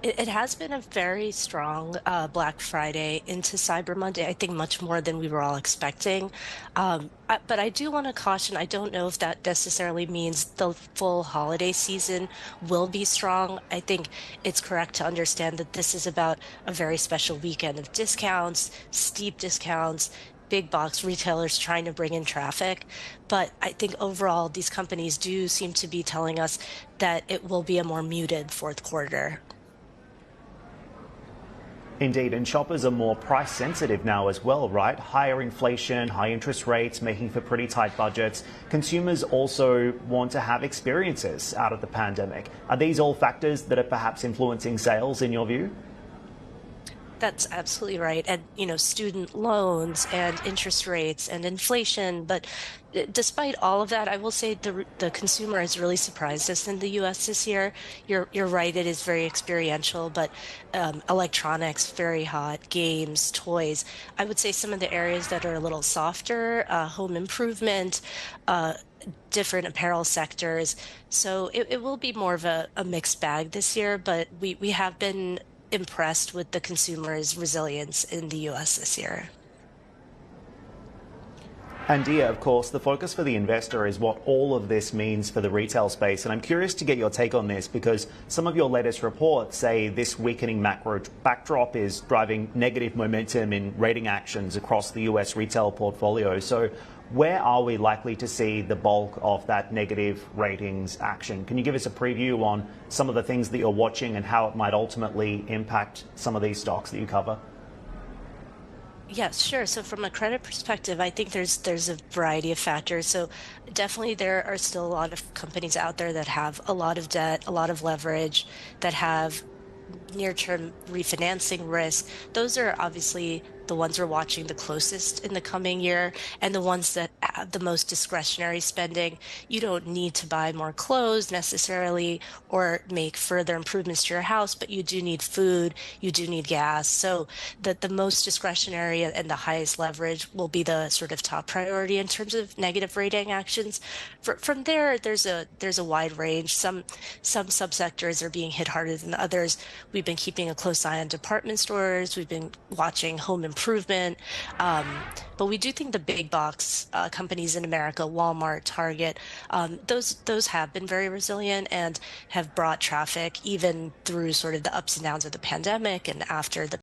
It has been a very strong Black Friday into Cyber Monday, I think much more than we were all expecting. But I do want to caution, I don't know if that necessarily means the full holiday season will be strong. I think it's correct to understand that this is about a very special weekend of discounts, steep discounts, big box retailers trying to bring in traffic. But I think overall, these companies do seem to be telling us that it will be a more muted fourth quarter. Indeed, and shoppers are more price sensitive now as well, right? Higher inflation, high interest rates, making for pretty tight budgets. Consumers also want to have experiences out of the pandemic. Are these all factors that are perhaps influencing sales in your view? That's absolutely right. And, student loans and interest rates and inflation. But despite all of that, I will say the consumer has really surprised us in the US this year. You're right, it is very experiential, but electronics, very hot, games, toys. I would say some of the areas that are a little softer, home improvement, different apparel sectors. So it will be more of a mixed bag this year, but we have been impressed with the consumer's resilience in the US this year. And Diya, of course, the focus for the investor is what all of this means for the retail space. And I'm curious to get your take on this because some of your latest reports say this weakening macro backdrop is driving negative momentum in rating actions across the US retail portfolio. So where are we likely to see the bulk of that negative ratings action? Can you give us a preview on some of the things that you're watching and how it might ultimately impact some of these stocks that you cover? Yes, sure. So from a credit perspective, I think there's a variety of factors. So definitely there are still a lot of companies out there that have a lot of debt, a lot of leverage, that have near-term refinancing risk. Those are obviously the ones we're watching the closest in the coming year, and the ones that have the most discretionary spending. You don't need to buy more clothes necessarily or make further improvements to your house, but you do need food, you do need gas. So the most discretionary and the highest leverage will be the sort of top priority in terms of negative rating actions. From there, there's a wide range. Some subsectors are being hit harder than others. We've been keeping a close eye on department stores. We've been watching home improvement. But we do think the big box companies in America, Walmart, Target, those have been very resilient and have brought traffic even through sort of the ups and downs of the pandemic and after the